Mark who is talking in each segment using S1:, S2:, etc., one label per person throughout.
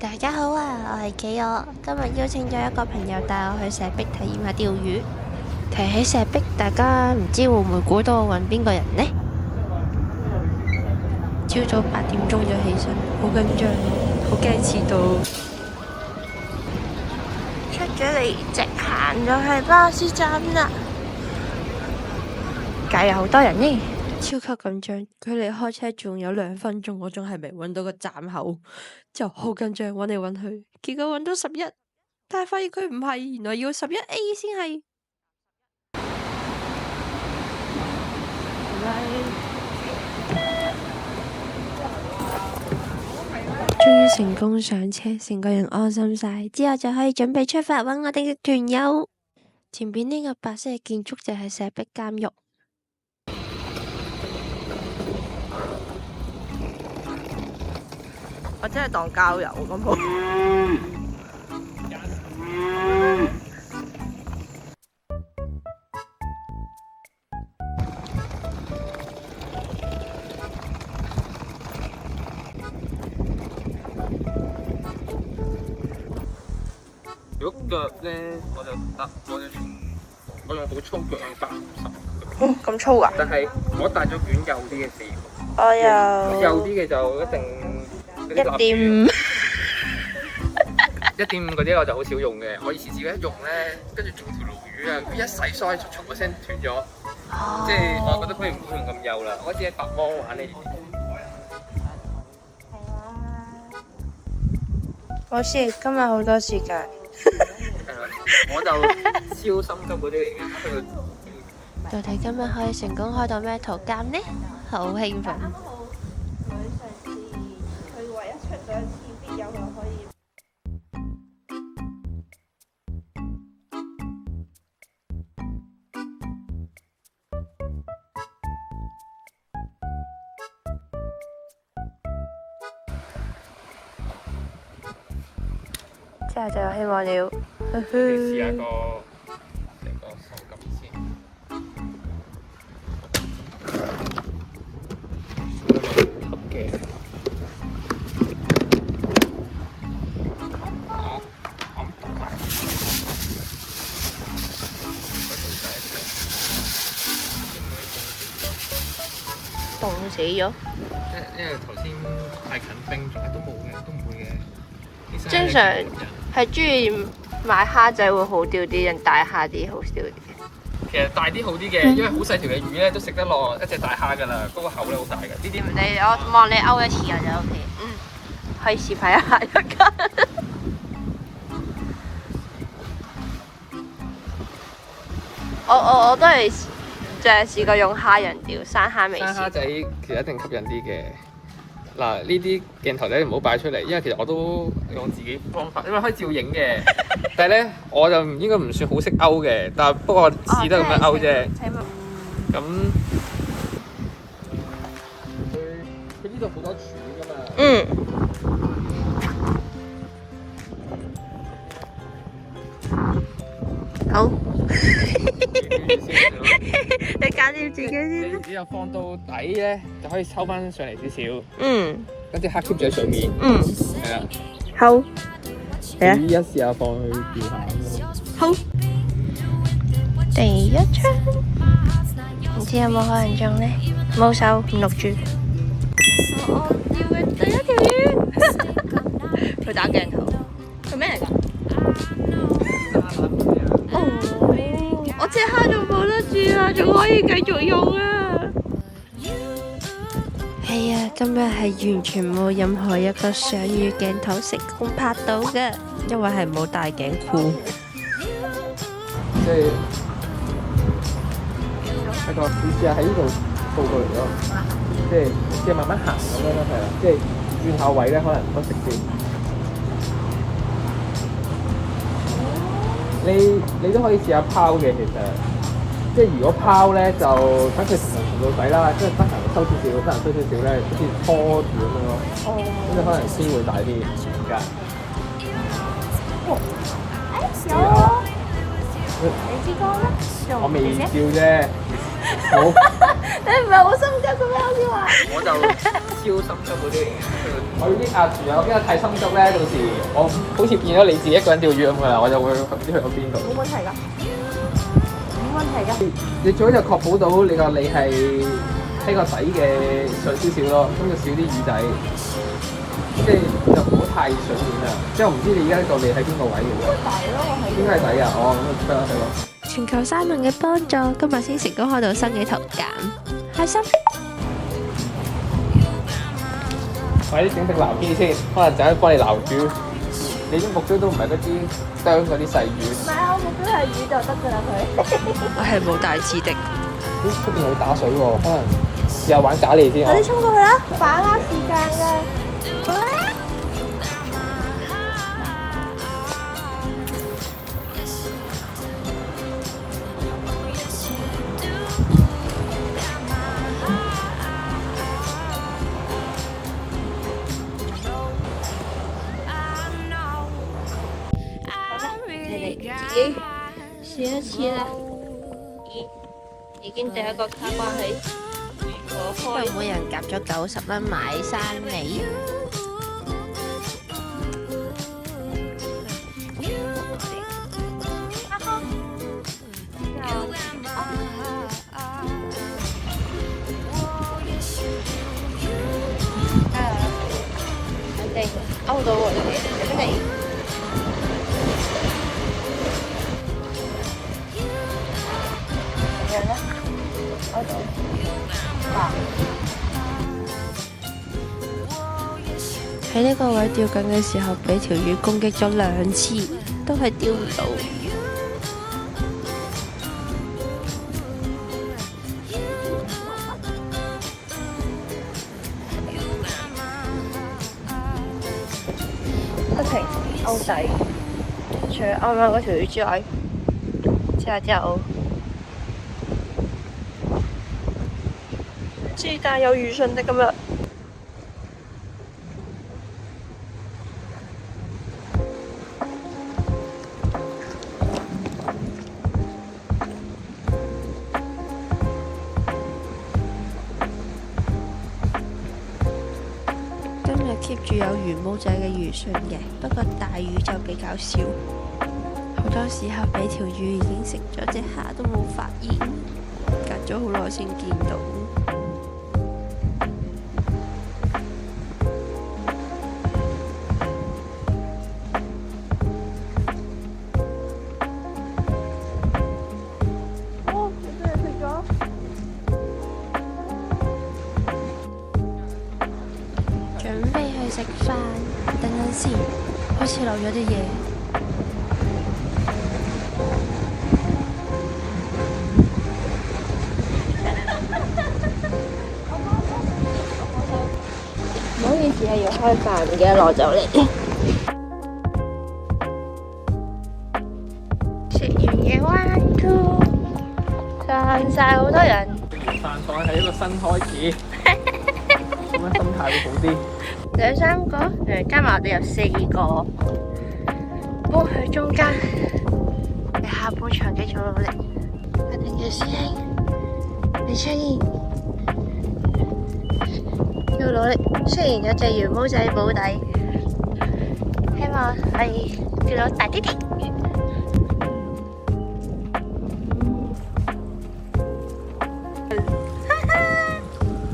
S1: 大家好啊，我係企鵝，今日邀請咗一個朋友帶我去石壁體驗下釣魚。提起石壁，大家唔知會唔會估到我揾邊個人呢？朝早8點鐘就起身，好緊張，好驚遲到。出咗嚟，直行就係巴士站啦。街有好多人呢，超級緊張。距離開車仲有2分鐘，我仲係未揾到個站口，就好緊張，揾嚟揾去，結果揾到11，但係發現佢唔係，原來要11A 先係。終於成功上車，成個人安心晒，之後就可以準備出發揾我哋嘅團友。前邊呢個白色嘅建築就係石壁監獄。我真係當郊遊咁好。
S2: 如果腳咧，我用好粗腳用150。
S1: 咁粗啊！
S2: 但係我帶咗卷幼啲嘅試，
S1: 我又
S2: 幼啲嘅就一定
S1: 1.5。
S2: 1.5嗰啲我就好少用嘅。我以前自己一用咧，跟住做條鱸魚啊，佢一洗腮，唰嗰聲斷咗。即係我覺得佢唔好用咁幼啦，我只係白芒玩呢。
S1: 冇事，今日好多時間。
S2: 我就超心急嗰啲嚟嘅。
S1: 到底今日可以成功開到咩圖鑑呢？好興奮！
S3: 佢上次佢唯一出咗一次必有就可以。
S1: 之後就有希望了。
S2: 你試下成個手感先。好嘅。
S1: 凍死咗。
S2: 因為頭先太近冰咗，都冇嘅，都唔會嘅。
S1: 正常係中意買蝦仔會好釣啲，定大蝦啲好釣啲？
S2: 其實大啲好啲嘅，因為好細條嘅魚咧都食得落一隻大蝦㗎啦，嗰個口咧好大嘅。呢啲
S1: 我望你勾一次啊就 OK。可以示範一下一間。我都係淨係試過用蝦仁釣，生蝦未試。
S2: 生蝦仔其實一定吸引啲嘅。嗱，呢啲鏡頭咧唔好擺出嚟，因為其實我都用自己方法，因為可以照影嘅。但係咧，我就應該唔算好識勾嘅，但係不過試得咁樣勾啫。咁佢呢度好多柱㗎嘛。
S1: 嗯。好。你搞掂自己先。
S2: 你之後放到底咧，就可以抽翻上嚟少少。
S1: 嗯。
S2: 跟住黑 keep 住喺上面。
S1: 嗯。
S2: 係啦。
S1: 好。嚟啊！
S2: 依家試下放去釣下咁咯。
S1: 好。第一槍，唔知有冇可能中呢？冇手唔錄住。我釣嘅第一條魚。佢打鏡頭。佢咩嚟㗎？我隻蝦仲抱得住啊，仲可以繼續用啊！係啊，今日係完全冇任何一個上魚鏡頭成功拍到嘅，因為係冇大頸箍。
S2: 即係係個，你試下喺呢度掃過嚟咯，即係慢慢行咁樣咯，係啦，即係轉下位咧，可能唔得食啲。你都可以試下拋嘅，其實即係如果拋咧，就等佢沉到底啦，即係得閒收少少，得閒收少少咧，好似拖住咁樣咯。哦。咁就可能機會大啲而家。
S3: 有啊！你知講咩？
S2: 我未照啫。冇，
S3: 你唔係好心急嘅咩？好似話。
S2: 我就超心急嗰啲。我已經壓住啊！因為太心急咧，到時我好似變咗你自己一個人釣魚咁噶啦，我就會唔知去到邊度。
S3: 冇問題㗎，冇問題㗎。
S2: 你最好就確保到你個脷係喺個底嘅上少少咯，咁就少啲耳仔。即係就唔好太上面啦。即係我唔知你而家個脷喺邊個位嘅喎。
S3: 底咯，我係。
S2: 應該係底啊！哦，咁得啦，得啦。
S1: 全球三文嘅幫助，今日先成功開到新嘅圖鑑，開心！
S2: 快啲整隻撈機先，可能陣間幫你撈住。你啲目標都唔係嗰啲啄嗰啲細魚。
S3: 唔係啊，我目標係魚就得㗎啦佢。
S1: 我係冇大志的。
S2: 咦，出邊會打水喎，可能試下玩假脷先。
S3: 快啲衝過去啦！把握時間㗎。自己試一次啦。已經第一個卡關係，我開。
S1: 每人夾咗90蚊買生尾。
S3: 我哋勾到喎，你哋。
S1: 喺呢個位釣緊嘅時候，俾條魚攻擊咗2次，都係釣唔到。
S3: 不停勾底，除咗啱啱嗰條魚之外，之後自帶有魚訊的今日。
S1: 今日 keep 住有魚毛仔嘅魚訊嘅，不過大魚就比較少。好多時候俾條魚已經食咗隻蝦都冇發現，隔咗好耐先見到。
S3: 哦，你俾人食咗。
S1: 準備去食飯，等陣先，好似漏咗啲嘢。
S3: 唔好意思係要開飯，唔記得攞走嚟。食完嘢灣都散晒好多人。
S2: 飯菜係一個新開始，咁樣心態會好啲。
S3: 2、3個，加埋我哋有4個，幫佢中間。你下半場繼續努力，一定嘅師兄，你出現要努力。雖然有隻魚毛仔保底，希望可以釣到大啲啲。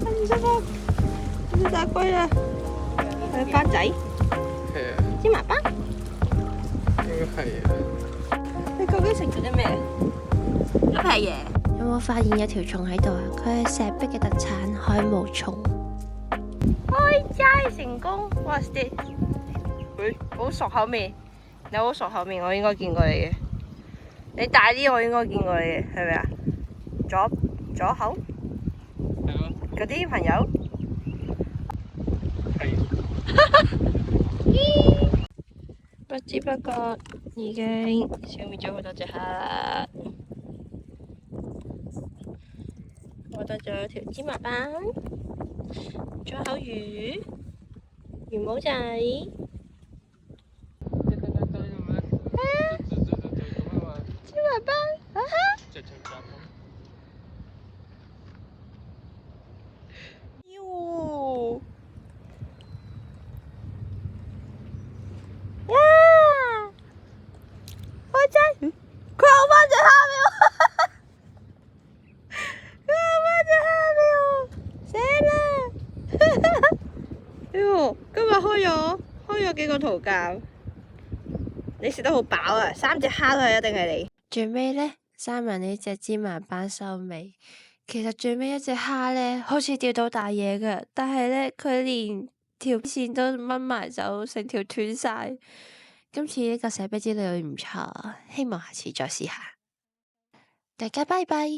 S3: 唔舒服，好大龜啦！係番仔，
S2: 係啊，
S3: 芝麻斑。
S2: 應該係啊。
S3: 你究竟食咗啲咩？一皮嘢。
S1: 有冇發現有條蟲喺度啊？佢係石壁嘅特產海毛蟲。
S3: 開齋成功 ！What's this？佢好熟口面，你好熟口面，我應該見過你嘅。你大啲，我應該見過你嘅，係咪啊？左口
S2: 係咯。
S3: 嗰啲朋友。
S2: 係。
S3: 不知不覺已經消滅咗好多隻蝦啦。我得咗條芝麻斑，左口魚，魚毛仔。芝麻斑，哈哈！喲，今日開咗幾個圖鑑，你食得好飽啊！3隻蝦都係一定係你。
S1: 最尾呢，三文呢隻芝麻斑收尾。其實最尾一隻蝦呢，好似釣到大嘢㗎，但係呢，佢連條線都掹埋走，成條斷晒。今次呢個寫筆之旅唔錯，希望下次再試下。大家拜拜。